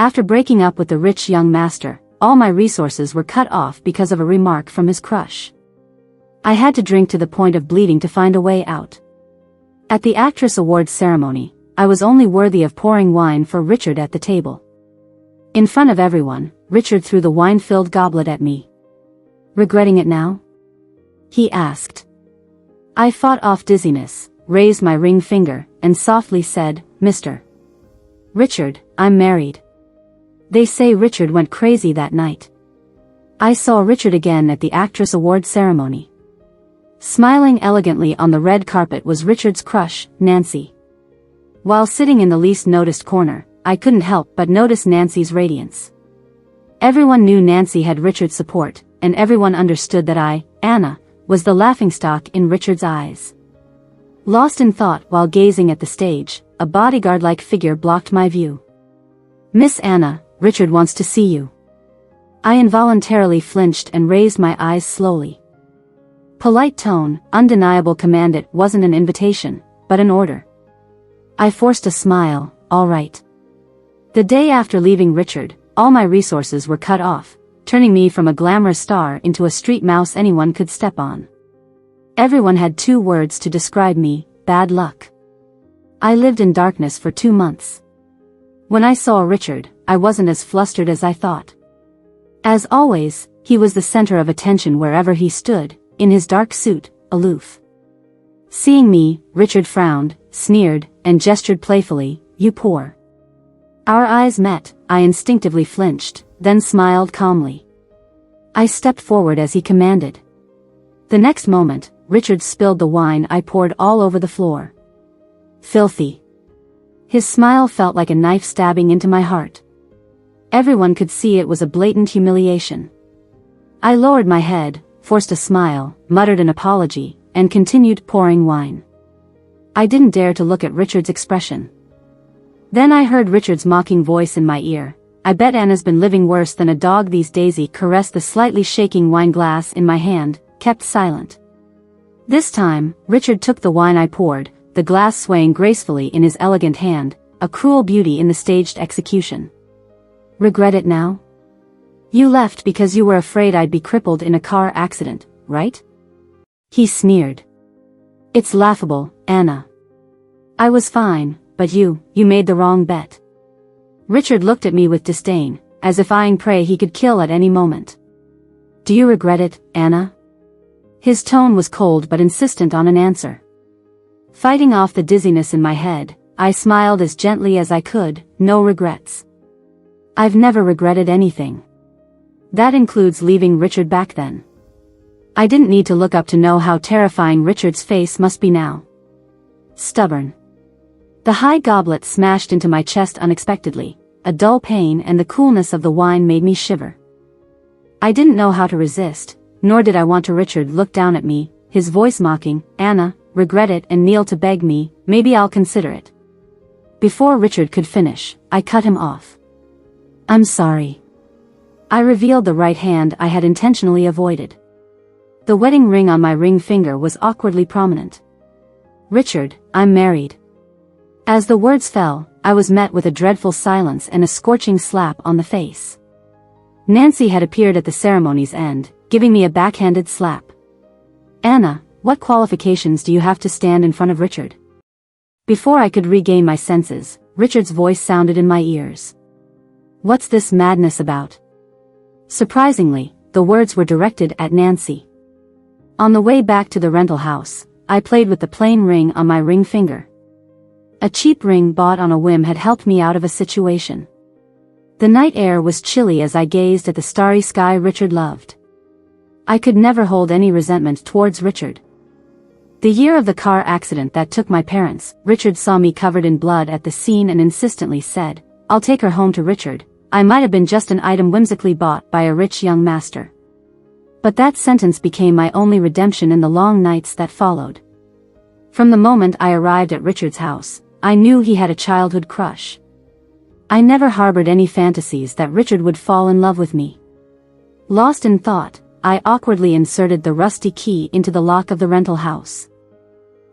After breaking up with the rich young master, all my resources were cut off because of a remark from his crush. I had to drink to the point of bleeding to find a way out. At the Actress Awards ceremony, I was only worthy of pouring wine for Richard at the table. In front of everyone, Richard threw the wine-filled goblet at me. "Regretting it now?" he asked. I fought off dizziness, raised my ring finger, and softly said, "Mr. Richard, I'm married." They say Richard went crazy that night. I saw Richard again at the Actress Awards ceremony. Smiling elegantly on the red carpet was Richard's crush, Nancy. While sitting in the least noticed corner, I couldn't help but notice Nancy's radiance. Everyone knew Nancy had Richard's support, and everyone understood that I, Anna, was the laughingstock in Richard's eyes. Lost in thought while gazing at the stage, a bodyguard-like figure blocked my view. "Miss Anna, Richard wants to see you." I involuntarily flinched and raised my eyes slowly. Polite tone, undeniable command. It wasn't an invitation, but an order. I forced a smile. "All right." The day after leaving Richard, all my resources were cut off, turning me from a glamorous star into a street mouse anyone could step on. Everyone had 2 words to describe me: bad luck. I lived in darkness for 2 months. When I saw Richard, I wasn't as flustered as I thought. As always, he was the center of attention wherever he stood, in his dark suit, aloof. Seeing me, Richard frowned, sneered, and gestured playfully, "You poor." Our eyes met. I instinctively flinched, then smiled calmly. I stepped forward as he commanded. The next moment, Richard spilled the wine I poured all over the floor. "Filthy." His smile felt like a knife stabbing into my heart. Everyone could see it was a blatant humiliation. I lowered my head, forced a smile, muttered an apology, and continued pouring wine. I didn't dare to look at Richard's expression. Then I heard Richard's mocking voice in my ear. "I bet Anna's been living worse than a dog these days." He caressed the slightly shaking wine glass in my hand, kept silent. This time, Richard took the wine I poured, the glass swaying gracefully in his elegant hand, a cruel beauty in the staged execution. "Regret it now? You left because you were afraid I'd be crippled in a car accident, right?" he sneered. "It's laughable, Anna. I was fine, but you made the wrong bet." Richard looked at me with disdain, as if eyeing prey he could kill at any moment. "Do you regret it, Anna?" His tone was cold but insistent on an answer. Fighting off the dizziness in my head, I smiled as gently as I could. "No regrets. I've never regretted anything. That includes leaving Richard back then." I didn't need to look up to know how terrifying Richard's face must be now. Stubborn. The high goblet smashed into my chest unexpectedly. A dull pain and the coolness of the wine made me shiver. I didn't know how to resist, nor did I want to. Richard looked down at me, his voice mocking. "Anna, regret it and kneel to beg me, maybe I'll consider it." Before Richard could finish, I cut him off. "I'm sorry." I revealed the right hand I had intentionally avoided. The wedding ring on my ring finger was awkwardly prominent. "Richard, I'm married." As the words fell, I was met with a dreadful silence and a scorching slap on the face. Nancy had appeared at the ceremony's end, giving me a backhanded slap. "Anna, what qualifications do you have to stand in front of Richard?" Before I could regain my senses, Richard's voice sounded in my ears. "What's this madness about?" Surprisingly, the words were directed at Nancy. On the way back to the rental house, I played with the plain ring on my ring finger. A cheap ring bought on a whim had helped me out of a situation. The night air was chilly as I gazed at the starry sky Richard loved. I could never hold any resentment towards Richard. The year of the car accident that took my parents, Richard saw me covered in blood at the scene and insistently said, "I'll take her home to Richard." I might have been just an item whimsically bought by a rich young master. But that sentence became my only redemption in the long nights that followed. From the moment I arrived at Richard's house, I knew he had a childhood crush. I never harbored any fantasies that Richard would fall in love with me. Lost in thought, I awkwardly inserted the rusty key into the lock of the rental house.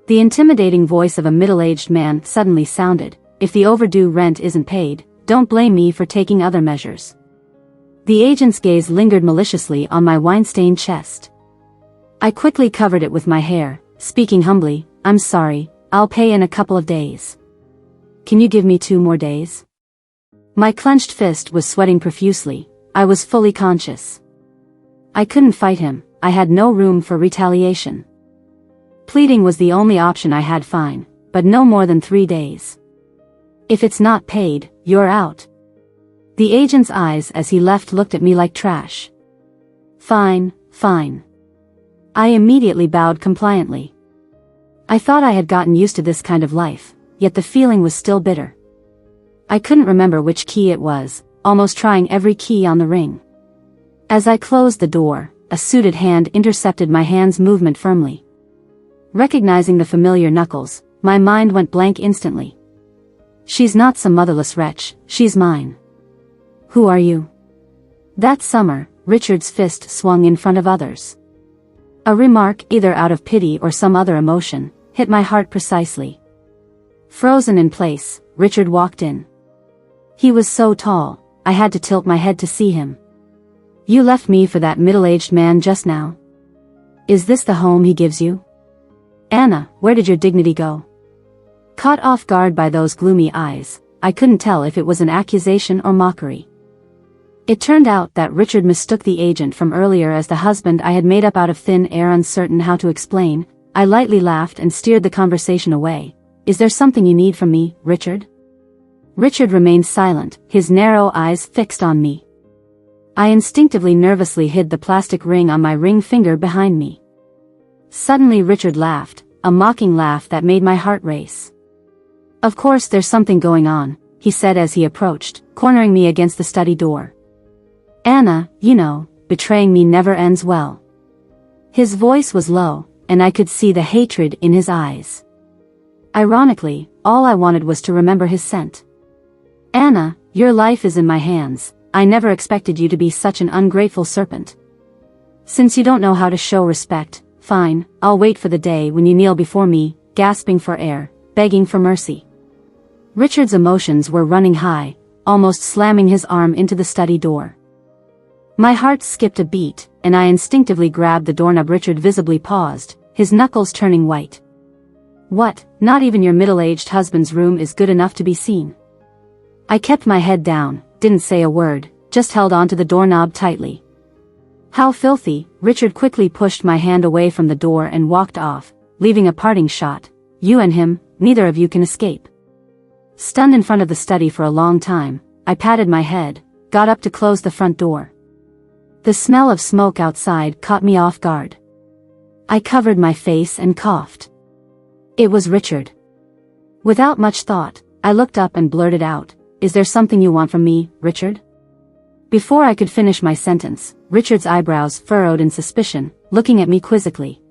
The intimidating voice of a middle-aged man suddenly sounded, "If the overdue rent isn't paid, don't blame me for taking other measures. The agent's gaze lingered maliciously on my wine-stained chest. I quickly covered it with my hair, speaking humbly, I'm sorry, I'll pay in a couple of days. Can you give me 2 more days? My clenched fist was sweating profusely. I was fully conscious. I couldn't fight him. I had no room for retaliation. Pleading was the only option I had. Fine, but no more than 3 days. If it's not paid, you're out. The agent's eyes as he left looked at me like trash. Fine, fine. I immediately bowed compliantly. I thought I had gotten used to this kind of life, yet the feeling was still bitter. I couldn't remember which key it was, almost trying every key on the ring. As I closed the door, a suited hand intercepted my hand's movement firmly. Recognizing the familiar knuckles, my mind went blank instantly. She's not some motherless wretch, she's mine. Who are you? That summer, Richard's fist swung in front of others. A remark, either out of pity or some other emotion, hit my heart precisely. Frozen in place, Richard walked in. He was so tall, I had to tilt my head to see him. You left me for that middle-aged man just now? Is this the home he gives you? Anna, where did your dignity go? Caught off guard by those gloomy eyes, I couldn't tell if it was an accusation or mockery. It turned out that Richard mistook the agent from earlier as the husband I had made up out of thin air. Uncertain how to explain, I lightly laughed and steered the conversation away. Is there something you need from me, Richard? Richard remained silent, his narrow eyes fixed on me. I instinctively nervously hid the plastic ring on my ring finger behind me. Suddenly Richard laughed, a mocking laugh that made my heart race. Of course there's something going on, he said as he approached, cornering me against the study door. Anna, you know, betraying me never ends well. His voice was low, and I could see the hatred in his eyes. Ironically, all I wanted was to remember his scent. Anna, your life is in my hands. I never expected you to be such an ungrateful serpent. Since you don't know how to show respect, fine, I'll wait for the day when you kneel before me, gasping for air, begging for mercy. Richard's emotions were running high, almost slamming his arm into the study door. My heart skipped a beat, and I instinctively grabbed the doorknob. Richard visibly paused, his knuckles turning white. What, not even your middle-aged husband's room is good enough to be seen? I kept my head down, didn't say a word, just held onto the doorknob tightly. How filthy. Richard quickly pushed my hand away from the door and walked off, leaving a parting shot. You and him, neither of you can escape. Stunned in front of the study for a long time, I patted my head, got up to close the front door. The smell of smoke outside caught me off guard. I covered my face and coughed. It was Richard. Without much thought, I looked up and blurted out, Is there something you want from me, Richard? Before I could finish my sentence, Richard's eyebrows furrowed in suspicion, looking at me quizzically.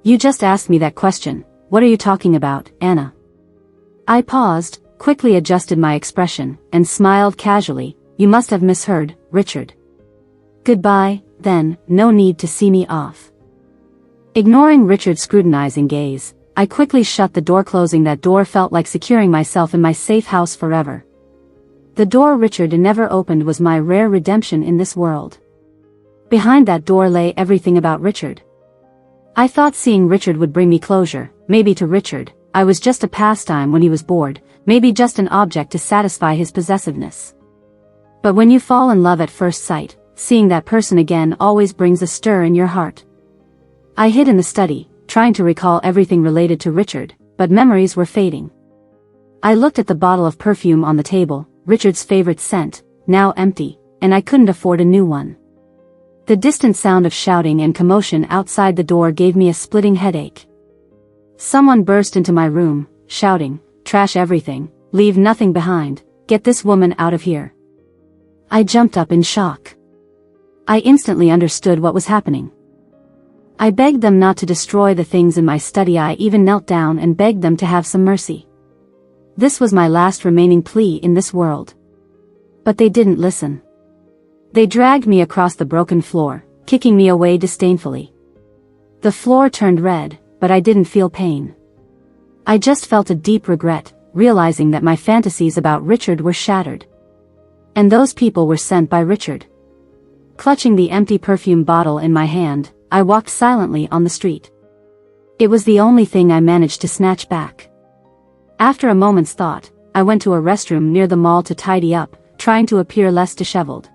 You just asked me that question. What are you talking about, Anna? I paused, quickly adjusted my expression, and smiled casually. You must have misheard, Richard. Goodbye, then, no need to see me off. Ignoring Richard's scrutinizing gaze, I quickly shut the door. Closing that door felt like securing myself in my safe house forever. The door Richard never opened was my rare redemption in this world. Behind that door lay everything about Richard. I thought seeing Richard would bring me closure. Maybe to Richard, I was just a pastime when he was bored, maybe just an object to satisfy his possessiveness. But when you fall in love at first sight, seeing that person again always brings a stir in your heart. I hid in the study, trying to recall everything related to Richard, but memories were fading. I looked at the bottle of perfume on the table, Richard's favorite scent, now empty, and I couldn't afford a new one. The distant sound of shouting and commotion outside the door gave me a splitting headache. Someone burst into my room, shouting, Trash everything, leave nothing behind, get this woman out of here. I jumped up in shock. I instantly understood what was happening. I begged them not to destroy the things in my study. I even knelt down and begged them to have some mercy. This was my last remaining plea in this world. But they didn't listen. They dragged me across the broken floor, kicking me away disdainfully. The floor turned red, but I didn't feel pain. I just felt a deep regret, realizing that my fantasies about Richard were shattered. And those people were sent by Richard. Clutching the empty perfume bottle in my hand, I walked silently on the street. It was the only thing I managed to snatch back. After a moment's thought, I went to a restroom near the mall to tidy up, trying to appear less disheveled.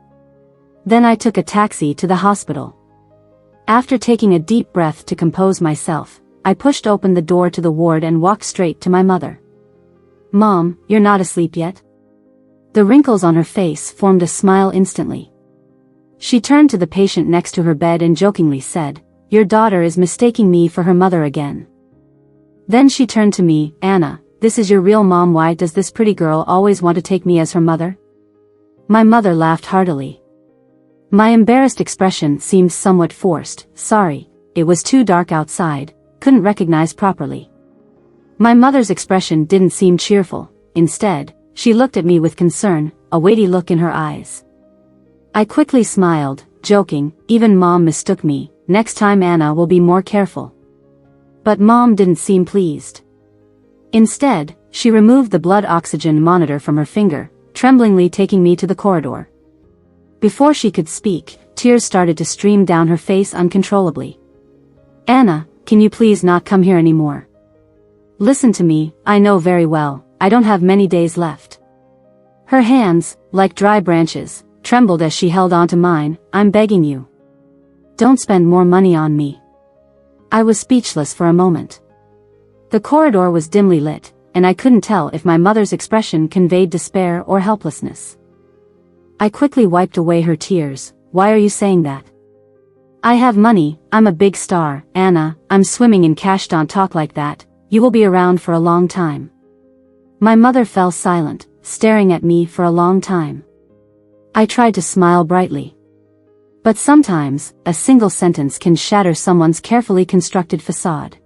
Then I took a taxi to the hospital. After taking a deep breath to compose myself, I pushed open the door to the ward and walked straight to my mother. "Mom, you're not asleep yet?" The wrinkles on her face formed a smile instantly. She turned to the patient next to her bed and jokingly said, "Your daughter is mistaking me for her mother again." Then she turned to me, "Anna, this is your real mom. Why does this pretty girl always want to take me as her mother?" My mother laughed heartily. My embarrassed expression seemed somewhat forced. "Sorry, it was too dark outside, couldn't recognize properly." My mother's expression didn't seem cheerful. Instead, she looked at me with concern, a weighty look in her eyes. I quickly smiled, joking, "Even Mom mistook me, next time Anna will be more careful." But Mom didn't seem pleased. Instead, she removed the blood oxygen monitor from her finger, tremblingly taking me to the corridor. Before she could speak, tears started to stream down her face uncontrollably. "Anna, can you please not come here anymore? Listen to me, I know very well, I don't have many days left." Her hands, like dry branches, trembled as she held onto mine. "I'm begging you. Don't spend more money on me." I was speechless for a moment. The corridor was dimly lit, and I couldn't tell if my mother's expression conveyed despair or helplessness. I quickly wiped away her tears. "Why are you saying that? I have money, I'm a big star, Anna, I'm swimming in cash. Don't talk like that, you will be around for a long time." My mother fell silent, staring at me for a long time. I tried to smile brightly. But sometimes, a single sentence can shatter someone's carefully constructed facade.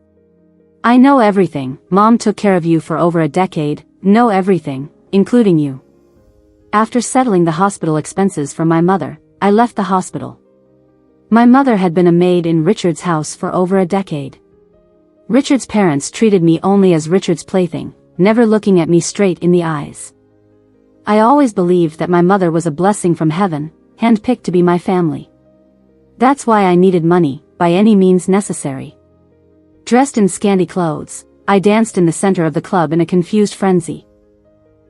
"I know everything. Mom took care of you for over a decade, know everything, including you." After settling the hospital expenses for my mother, I left the hospital. My mother had been a maid in Richard's house for over a decade. Richard's parents treated me only as Richard's plaything, never looking at me straight in the eyes. I always believed that my mother was a blessing from heaven, handpicked to be my family. That's why I needed money, by any means necessary. Dressed in scanty clothes, I danced in the center of the club in a confused frenzy.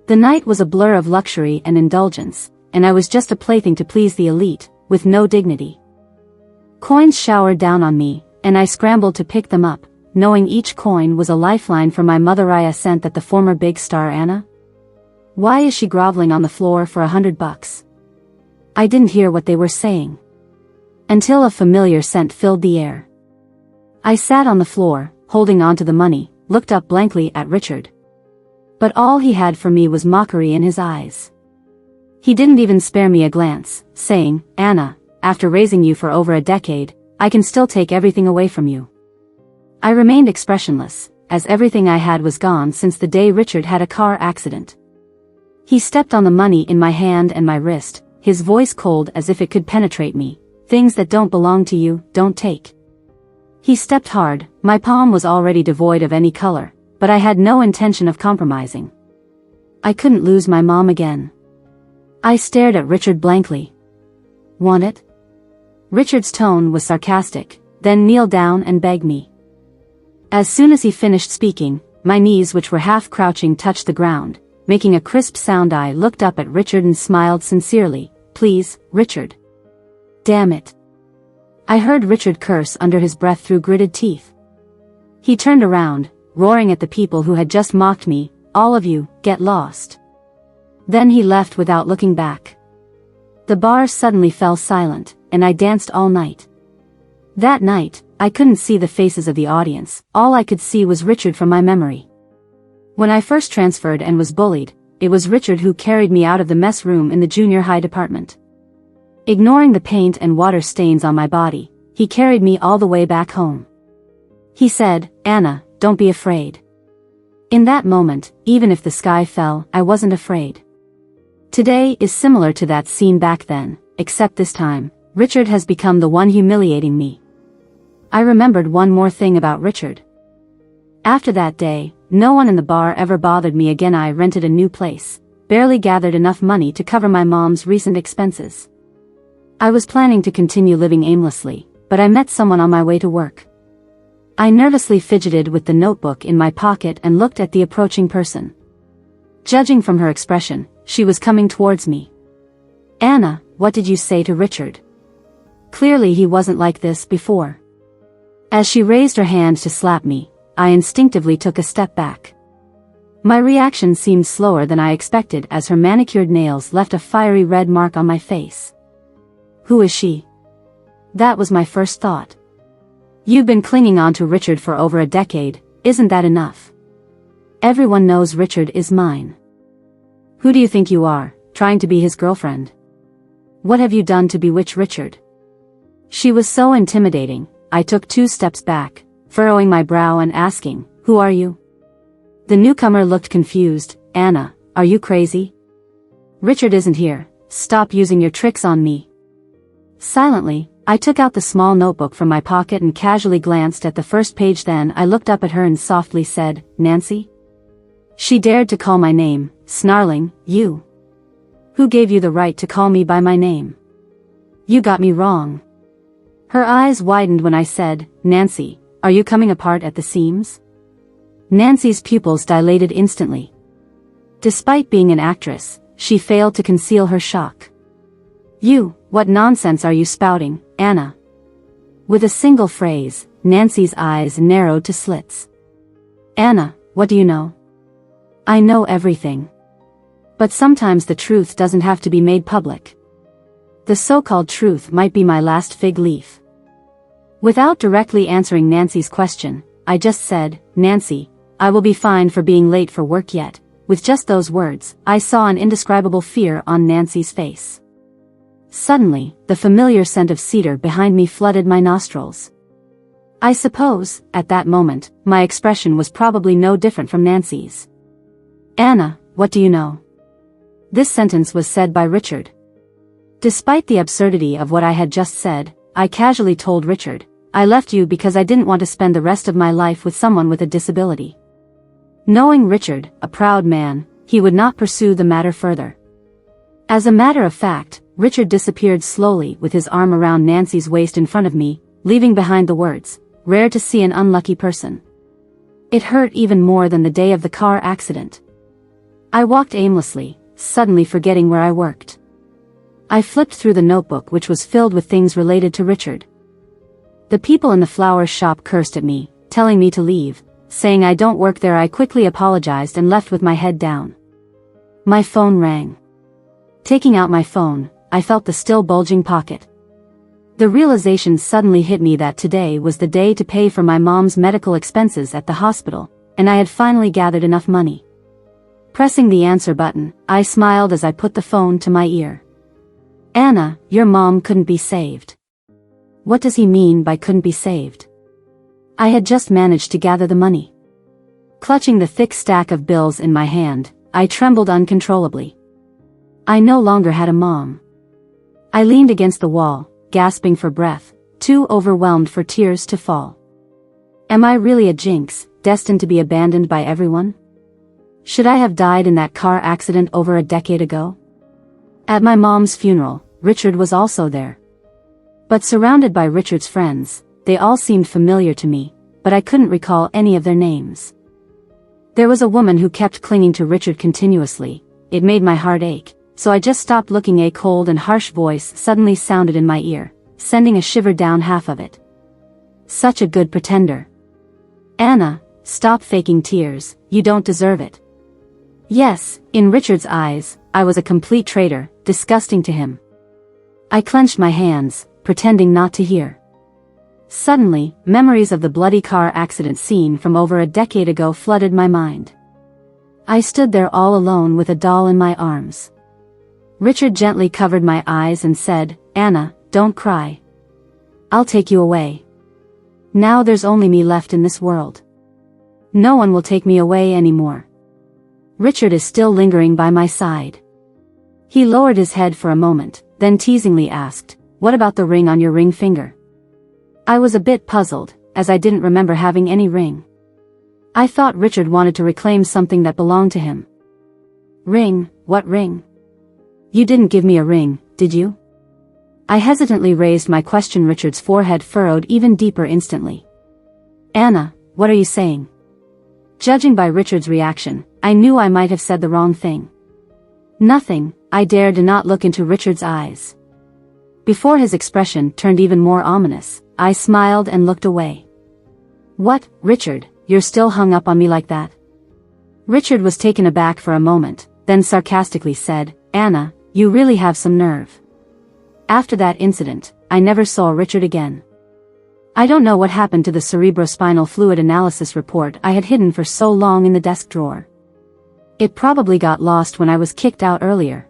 The night was a blur of luxury and indulgence, and I was just a plaything to please the elite, with no dignity. Coins showered down on me, and I scrambled to pick them up, knowing each coin was a lifeline for my mother. I sent that the former big star Anna? Why is she groveling on the floor for $100? I didn't hear what they were saying. Until a familiar scent filled the air. I sat on the floor, holding on to the money, looked up blankly at Richard. But all he had for me was mockery in his eyes. He didn't even spare me a glance, saying, "Anna, after raising you for over a decade, I can still take everything away from you." I remained expressionless, as everything I had was gone since the day Richard had a car accident. He stepped on the money in my hand and my wrist, his voice cold as if it could penetrate me. "Things that don't belong to you, don't take." He stepped hard, my palm was already devoid of any color, but I had no intention of compromising. I couldn't lose my mom again. I stared at Richard blankly. "Want it?" Richard's tone was sarcastic, "Then kneel down and beg me." As soon as he finished speaking, my knees, which were half crouching, touched the ground, making a crisp sound. I looked up at Richard and smiled sincerely. "Please, Richard." "Damn it." I heard Richard curse under his breath through gritted teeth. He turned around, roaring at the people who had just mocked me, "All of you, get lost." Then he left without looking back. The bar suddenly fell silent, and I danced all night. That night, I couldn't see the faces of the audience, all I could see was Richard from my memory. When I first transferred and was bullied, it was Richard who carried me out of the mess room in the junior high department. Ignoring the paint and water stains on my body, he carried me all the way back home. He said, "Anna, don't be afraid." In that moment, even if the sky fell, I wasn't afraid. Today is similar to that scene back then, except this time, Richard has become the one humiliating me. I remembered one more thing about Richard. After that day, no one in the bar ever bothered me again. I rented a new place, barely gathered enough money to cover my mom's recent expenses. I was planning to continue living aimlessly, but I met someone on my way to work. I nervously fidgeted with the notebook in my pocket and looked at the approaching person. Judging from her expression, she was coming towards me. "Anna, what did you say to Richard?" Clearly he wasn't like this before. As she raised her hand to slap me, I instinctively took a step back. My reaction seemed slower than I expected as her manicured nails left a fiery red mark on my face. Who is she? That was my first thought. You've been clinging on to Richard for over a decade, isn't that enough? Everyone knows Richard is mine. Who do you think you are, trying to be his girlfriend? What have you done to bewitch Richard? She was so intimidating, I took 2 steps back, furrowing my brow and asking, "Who are you?" The newcomer looked confused. "Anna, are you crazy? Richard isn't here, stop using your tricks on me." Silently, I took out the small notebook from my pocket and casually glanced at the first page. Then I looked up at her and softly said, "Nancy?" She dared to call my name, snarling, "You? Who gave you the right to call me by my name? You got me wrong." Her eyes widened when I said, "Nancy, are you coming apart at the seams?" Nancy's pupils dilated instantly. Despite being an actress, she failed to conceal her shock. What nonsense are you spouting, Anna?" With a single phrase, Nancy's eyes narrowed to slits. "Anna, what do you know?" "I know everything. But sometimes the truth doesn't have to be made public. The so-called truth might be my last fig leaf." Without directly answering Nancy's question, I just said, "Nancy, I will be fine for being late for work yet." With just those words, I saw an indescribable fear on Nancy's face. Suddenly, the familiar scent of cedar behind me flooded my nostrils. I suppose, at that moment, my expression was probably no different from Nancy's. "Anna, what do you know?" This sentence was said by Richard. Despite the absurdity of what I had just said, I casually told Richard, "I left you because I didn't want to spend the rest of my life with someone with a disability." Knowing Richard, a proud man, he would not pursue the matter further. As a matter of fact, Richard disappeared slowly with his arm around Nancy's waist in front of me, leaving behind the words, "Rare to see an unlucky person." It hurt even more than the day of the car accident. I walked aimlessly, suddenly forgetting where I worked. I flipped through the notebook which was filled with things related to Richard. The people in the flower shop cursed at me, telling me to leave, saying I don't work there. I quickly apologized and left with my head down. My phone rang. Taking out my phone, I felt the still bulging pocket. The realization suddenly hit me that today was the day to pay for my mom's medical expenses at the hospital, and I had finally gathered enough money. Pressing the answer button, I smiled as I put the phone to my ear. "Anna, your mom couldn't be saved." What does he mean by couldn't be saved? I had just managed to gather the money. Clutching the thick stack of bills in my hand, I trembled uncontrollably. I no longer had a mom. I leaned against the wall, gasping for breath, too overwhelmed for tears to fall. Am I really a jinx, destined to be abandoned by everyone? Should I have died in that car accident over a decade ago? At my mom's funeral, Richard was also there. But surrounded by Richard's friends, they all seemed familiar to me, but I couldn't recall any of their names. There was a woman who kept clinging to Richard continuously. It made my heart ache, so I just stopped looking. A cold and harsh voice suddenly sounded in my ear, sending a shiver down half of it. Such a good pretender. "Anna, stop faking tears, you don't deserve it." Yes, in Richard's eyes, I was a complete traitor, disgusting to him. I clenched my hands, pretending not to hear. Suddenly, memories of the bloody car accident scene from over a decade ago flooded my mind. I stood there all alone with a doll in my arms. Richard gently covered my eyes and said, "Anna, don't cry. I'll take you away. Now there's only me left in this world. No one will take me away anymore." Richard is still lingering by my side. He lowered his head for a moment, then teasingly asked, "What about the ring on your ring finger?" I was a bit puzzled, as I didn't remember having any ring. I thought Richard wanted to reclaim something that belonged to him. "Ring, What ring? You didn't give me a ring, did you? I hesitantly raised my question. Richard's forehead furrowed even deeper instantly. Anna, what are you saying? Judging by Richard's reaction, I knew I might have said the wrong thing. Nothing. I dared to not look into Richard's eyes. Before his expression turned even more ominous, I smiled and looked away. What, Richard, you're still hung up on me like that? Richard was taken aback for a moment, then sarcastically said, Anna, you really have some nerve. After that incident, I never saw Richard again. I don't know what happened to the cerebrospinal fluid analysis report I had hidden for so long in the desk drawer. It probably got lost when I was kicked out earlier.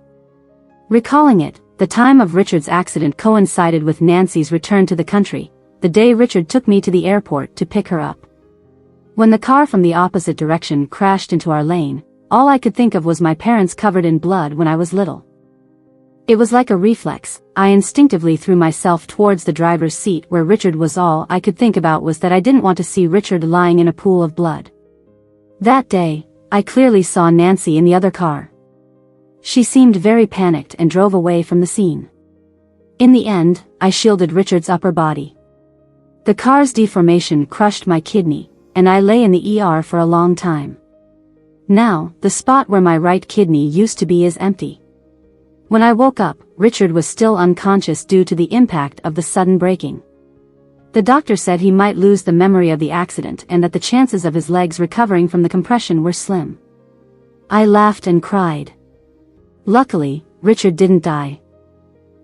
Recalling it, the time of Richard's accident coincided with Nancy's return to the country, the day Richard took me to the airport to pick her up. When the car from the opposite direction crashed into our lane, all I could think of was my parents covered in blood when I was little. It was like a reflex. I instinctively threw myself towards the driver's seat where Richard was. All I could think about was that I didn't want to see Richard lying in a pool of blood. That day, I clearly saw Nancy in the other car. She seemed very panicked and drove away from the scene. In the end, I shielded Richard's upper body. The car's deformation crushed my kidney, and I lay in the ER for a long time. Now, the spot where my right kidney used to be is empty. When I woke up, Richard was still unconscious due to the impact of the sudden braking. The doctor said he might lose the memory of the accident and that the chances of his legs recovering from the compression were slim. I laughed and cried. Luckily, Richard didn't die.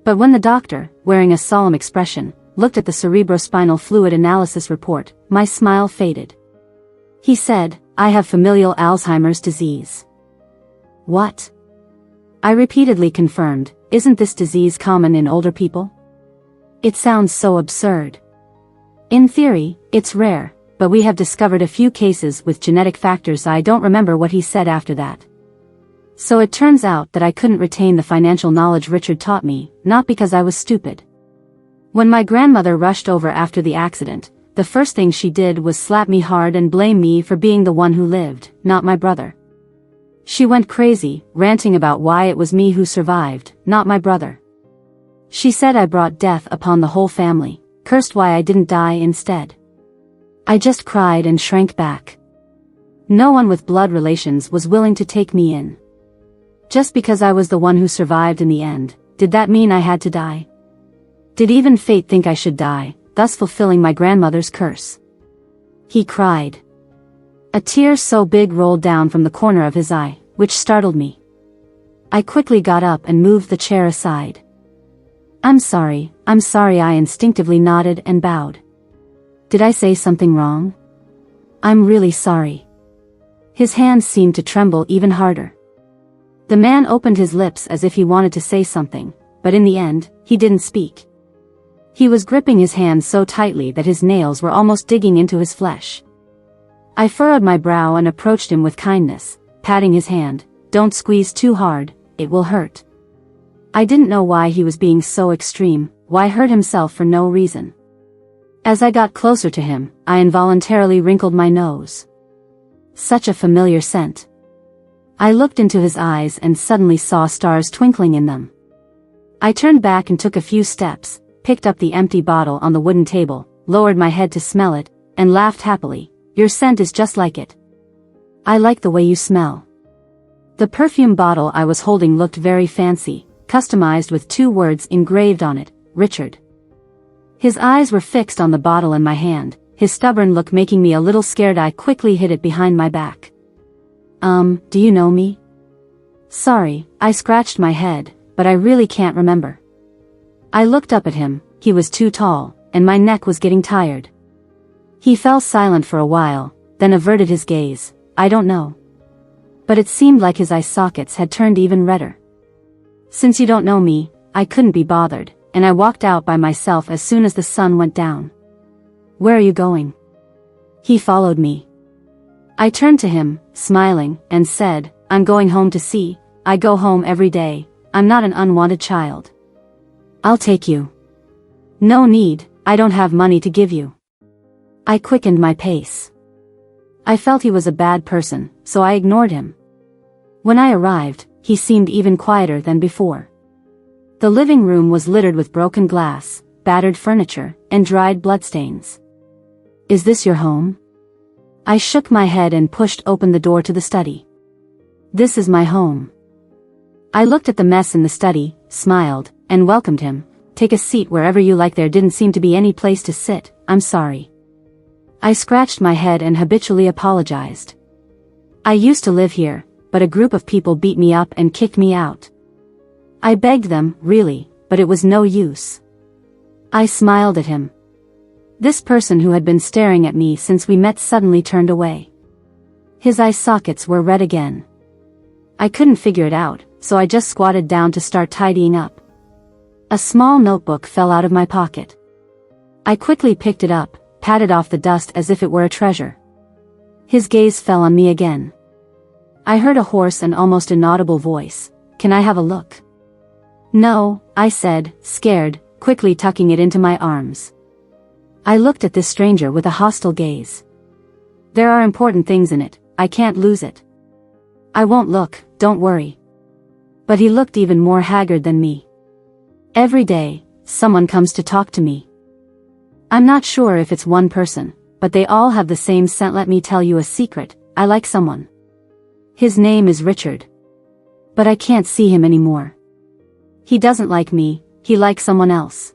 But when the doctor, wearing a solemn expression, looked at the cerebrospinal fluid analysis report, my smile faded. He said, I have familial Alzheimer's disease. What? I repeatedly confirmed, isn't this disease common in older people? It sounds so absurd. In theory, it's rare, but we have discovered a few cases with genetic factors. I don't remember what he said after that. So it turns out that I couldn't retain the financial knowledge Richard taught me, not because I was stupid. When my grandmother rushed over after the accident, the first thing she did was slap me hard and blame me for being the one who lived, not my brother. She went crazy, ranting about why it was me who survived, not my brother. She said I brought death upon the whole family, cursed why I didn't die instead. I just cried and shrank back. No one with blood relations was willing to take me in. Just because I was the one who survived in the end, did that mean I had to die? Did even fate think I should die, thus fulfilling my grandmother's curse? He cried. A tear so big rolled down from the corner of his eye, which startled me. I quickly got up and moved the chair aside. I'm sorry, I instinctively nodded and bowed. Did I say something wrong? I'm really sorry. His hands seemed to tremble even harder. The man opened his lips as if he wanted to say something, but in the end, he didn't speak. He was gripping his hands so tightly that his nails were almost digging into his flesh. I furrowed my brow and approached him with kindness, patting his hand. Don't squeeze too hard, it will hurt. I didn't know why he was being so extreme, why hurt himself for no reason. As I got closer to him, I involuntarily wrinkled my nose. Such a familiar scent. I looked into his eyes and suddenly saw stars twinkling in them. I turned back and took a few steps, picked up the empty bottle on the wooden table, lowered my head to smell it, and laughed happily. Your scent is just like it. I like the way you smell. The perfume bottle I was holding looked very fancy, customized with 2 words engraved on it, Richard. His eyes were fixed on the bottle in my hand, his stubborn look making me a little scared. I quickly hid it behind my back. Do you know me? Sorry, I scratched my head, but I really can't remember. I looked up at him. He was too tall, and my neck was getting tired. He fell silent for a while, then averted his gaze. I don't know. But it seemed like his eye sockets had turned even redder. Since you don't know me, I couldn't be bothered, and I walked out by myself as soon as the sun went down. Where are you going? He followed me. I turned to him, smiling, and said, I'm going home to see. I go home every day. I'm not an unwanted child. I'll take you. No need, I don't have money to give you. I quickened my pace. I felt he was a bad person, so I ignored him. When I arrived, he seemed even quieter than before. The living room was littered with broken glass, battered furniture, and dried bloodstains. "Is this your home?" I shook my head and pushed open the door to the study. "This is my home." I looked at the mess in the study, smiled, and welcomed him. "Take a seat wherever you like. There didn't seem to be any place to sit, I'm sorry." I scratched my head and habitually apologized. "I used to live here, but a group of people beat me up and kicked me out." I begged them, really, but it was no use. I smiled at him. This person who had been staring at me since we met suddenly turned away. His eye sockets were red again. I couldn't figure it out, so I just squatted down to start tidying up. A small notebook fell out of my pocket. I quickly picked it up, patted off the dust as if it were a treasure. His gaze fell on me again. I heard a hoarse and almost inaudible voice. "Can I have a look?" "No," I said, scared, quickly tucking it into my arms. I looked at this stranger with a hostile gaze. "There are important things in it, I can't lose it." "I won't look, don't worry." But he looked even more haggard than me. "Every day, someone comes to talk to me. I'm not sure if it's one person, but they all have the same scent. Let me tell you a secret, I like someone. His name is Richard. But I can't see him anymore. He doesn't like me, he likes someone else."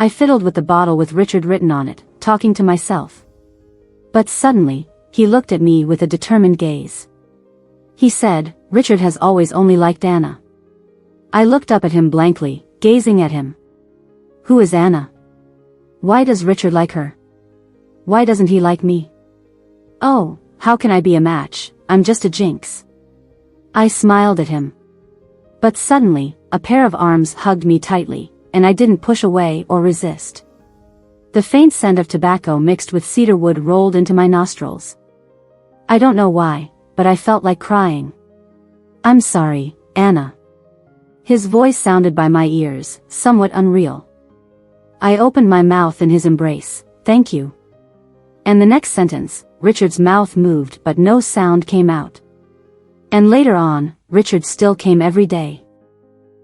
I fiddled with the bottle with Richard written on it, talking to myself. But suddenly, he looked at me with a determined gaze. He said, "Richard has always only liked Anna." I looked up at him blankly, gazing at him. "Who is Anna? Why does Richard like her? Why doesn't he like me? Oh, how can I be a match? I'm just a jinx." I smiled at him. But suddenly, a pair of arms hugged me tightly, and I didn't push away or resist. The faint scent of tobacco mixed with cedar wood rolled into my nostrils. I don't know why, but I felt like crying. "I'm sorry, Anna." His voice sounded by my ears, somewhat unreal. I opened my mouth in his embrace. "Thank you." And the next sentence, Richard's mouth moved but no sound came out. And later on, Richard still came every day.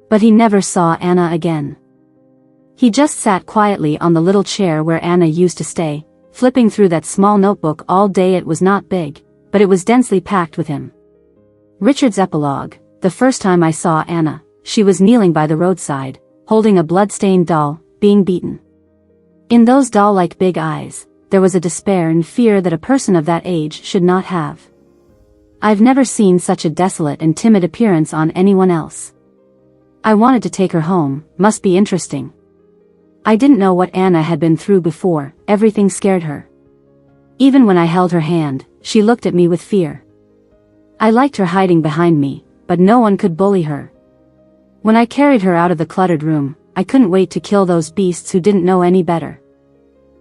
But he never saw Anna again. He just sat quietly on the little chair where Anna used to stay, flipping through that small notebook all day. It was not big, but it was densely packed with him. Richard's epilogue. The first time I saw Anna, she was kneeling by the roadside, holding a blood-stained doll, being beaten. In those doll-like big eyes, there was a despair and fear that a person of that age should not have. I've never seen such a desolate and timid appearance on anyone else. I wanted to take her home, must be interesting. I didn't know what Anna had been through before, everything scared her. Even when I held her hand, she looked at me with fear. I liked her hiding behind me, but no one could bully her. When I carried her out of the cluttered room, I couldn't wait to kill those beasts who didn't know any better.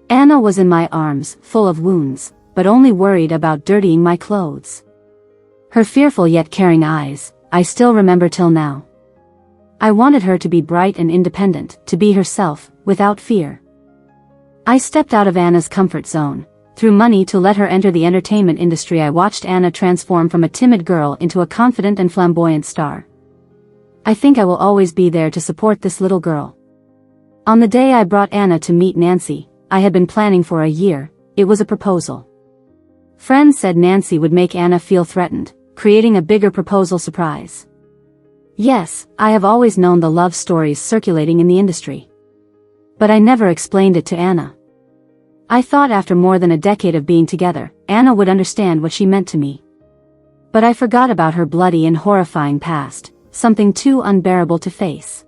Anna was in my arms, full of wounds, but only worried about dirtying my clothes. Her fearful yet caring eyes, I still remember till now. I wanted her to be bright and independent, to be herself, without fear. I stepped out of Anna's comfort zone, threw money to let her enter the entertainment industry. I watched Anna transform from a timid girl into a confident and flamboyant star. I think I will always be there to support this little girl. On the day I brought Anna to meet Nancy, I had been planning for a year. It was a proposal. Friends said Nancy would make Anna feel threatened, creating a bigger proposal surprise. Yes, I have always known the love stories circulating in the industry. But I never explained it to Anna. I thought after more than a decade of being together, Anna would understand what she meant to me. But I forgot about her bloody and horrifying past, something too unbearable to face.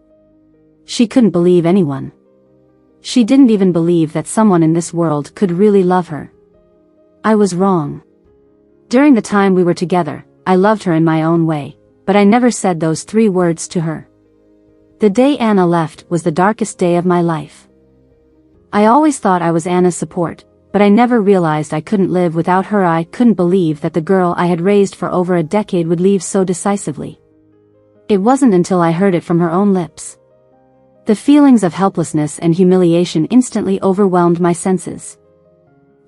She couldn't believe anyone. She didn't even believe that someone in this world could really love her. I was wrong. During the time we were together, I loved her in my own way, but I never said those 3 words to her. The day Anna left was the darkest day of my life. I always thought I was Anna's support, but I never realized I couldn't live without her. I couldn't believe that the girl I had raised for over a decade would leave so decisively. It wasn't until I heard it from her own lips. The feelings of helplessness and humiliation instantly overwhelmed my senses.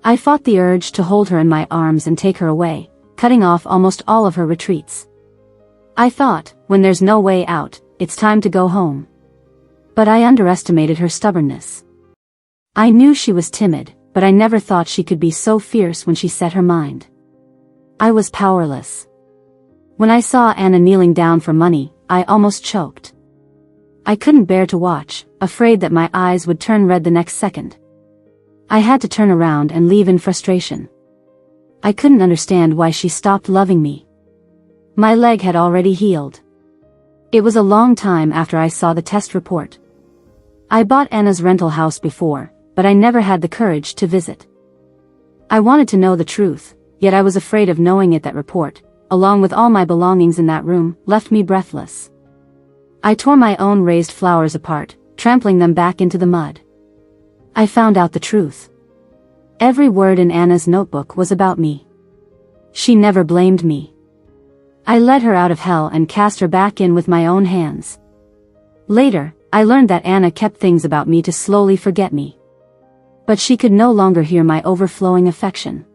I fought the urge to hold her in my arms and take her away, cutting off almost all of her retreats. I thought, when there's no way out, it's time to go home. But I underestimated her stubbornness. I knew she was timid, but I never thought she could be so fierce when she set her mind. I was powerless. When I saw Anna kneeling down for money, I almost choked. I couldn't bear to watch, afraid that my eyes would turn red the next second. I had to turn around and leave in frustration. I couldn't understand why she stopped loving me. My leg had already healed. It was a long time after I saw the test report. I bought Anna's rental house before, but I never had the courage to visit. I wanted to know the truth, yet I was afraid of knowing it. That report, along with all my belongings in that room, left me breathless. I tore my own raised flowers apart, trampling them back into the mud. I found out the truth. Every word in Anna's notebook was about me. She never blamed me. I led her out of hell and cast her back in with my own hands. Later, I learned that Anna kept things about me to slowly forget me. But she could no longer hear my overflowing affection.